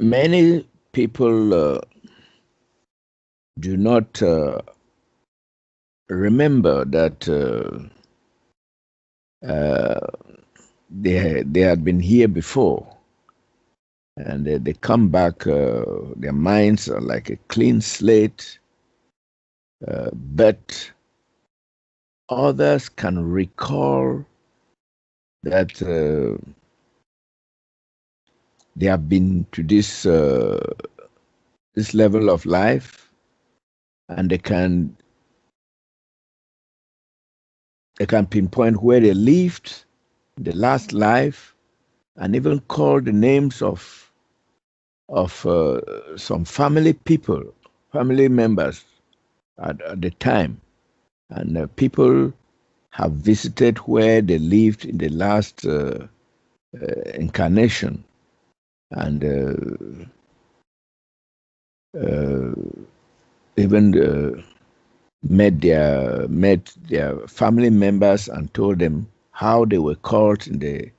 Many people do not remember that uh, they had been here before, and they come back. Their minds are like a clean slate, but others can recall that they have been to this level of life, and they can pinpoint where they lived the last life, and even call the names of some family members at the time, and people have visited where they lived in the last incarnation, and uh, even met their family members and told them how they were called in the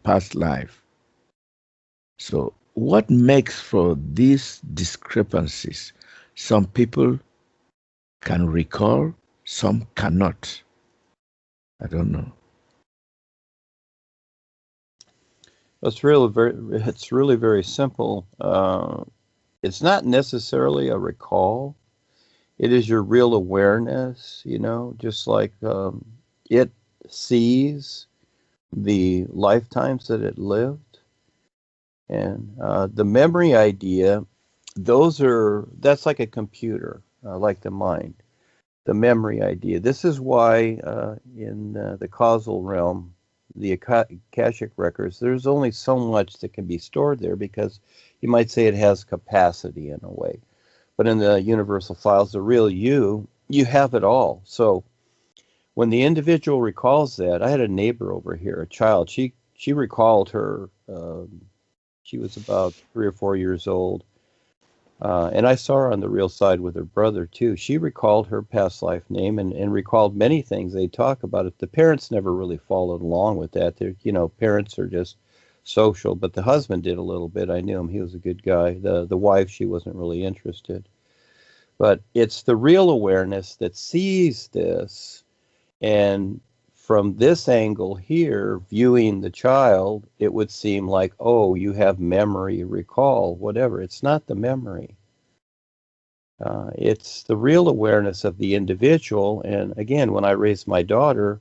past life. So, what makes for these discrepancies? Some people can recall, some cannot. I don't know. It's really very simple. It's not necessarily a recall. It is your real awareness, just like it sees the lifetimes that it lived. And the memory idea, that's like a computer, like the mind. The memory idea. This is why in the causal realm, the Akashic records, there's only so much that can be stored there because you might say it has capacity in a way. But in the universal files, the real you have it all. So when the individual recalls that, I had a neighbor over here, a child, she recalled her, she was about 3 or 4 years old. And I saw her on the real side with her brother, too. She recalled her past life name and recalled many things. They talk about it. The parents never really followed along with that. Parents are just social, but the husband did a little bit. I knew him. He was a good guy. The wife, she wasn't really interested. But it's the real awareness that sees this, and from this angle here, viewing the child, it would seem like, oh, you have memory, recall, whatever. It's not the memory. It's the real awareness of the individual. And again, when I raised my daughter,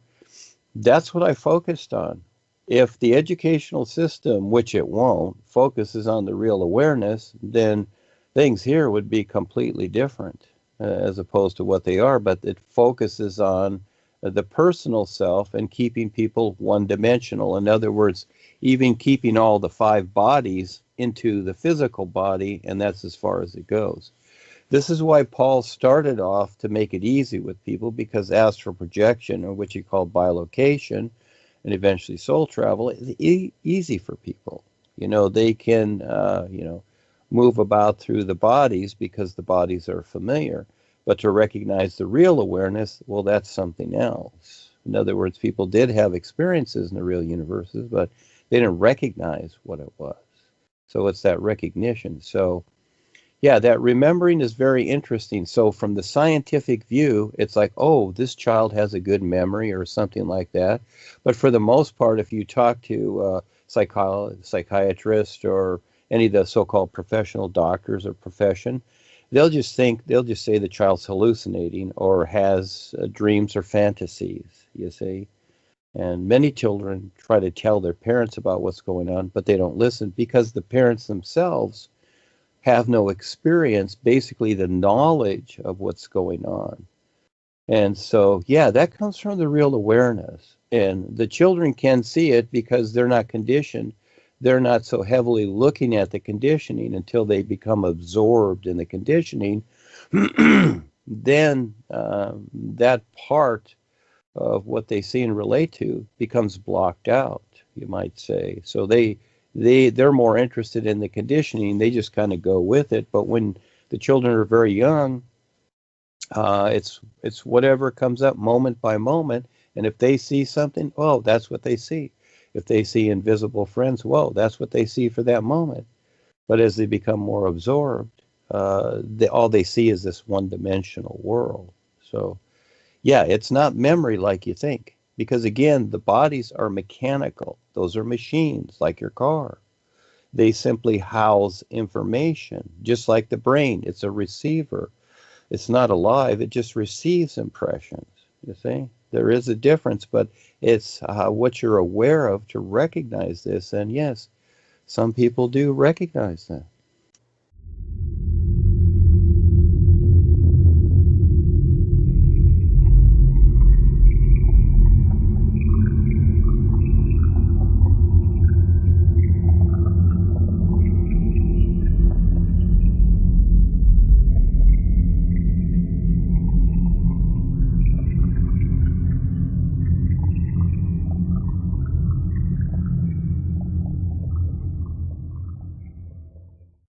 that's what I focused on. If the educational system, which it won't, focuses on the real awareness, then things here would be completely different as opposed to what they are. But it focuses on the personal self and keeping people one-dimensional. In other words, even keeping all the 5 bodies into the physical body, and that's as far as it goes. This is why Paul started off to make it easy with people, because astral projection, or what you call bilocation, and eventually soul travel, is easy for people. They can, move about through the bodies because the bodies are familiar. But to recognize the real awareness, well, that's something else. In other words, people did have experiences in the real universes, but they didn't recognize what it was. So it's that recognition. So yeah, that remembering is very interesting. So from the scientific view, it's like, oh, this child has a good memory or something like that. But for the most part, if you talk to psychiatrists or any of the so-called professional doctors or profession, they'll just say the child's hallucinating or has dreams or fantasies, you see. And many children try to tell their parents about what's going on, but they don't listen because the parents themselves have no experience, basically the knowledge of what's going on. And so, yeah, that comes from the real awareness. And the children can see it because they're not conditioned. They're not so heavily looking at the conditioning until they become absorbed in the conditioning. Then that part of what they see and relate to becomes blocked out, you might say. So they're more interested in the conditioning. They just kind of go with it. But when the children are very young, it's whatever comes up moment by moment. And if they see something, oh, that's what they see. If they see invisible friends, whoa, that's what they see for that moment. But as they become more absorbed, all they see is this one-dimensional world. So, yeah, it's not memory like you think. Because again, the bodies are mechanical. Those are machines, like your car. They simply house information, just like the brain. It's a receiver. It's not alive. It just receives impressions. You see, there is a difference, but it's what you're aware of to recognize this. And yes, some people do recognize that.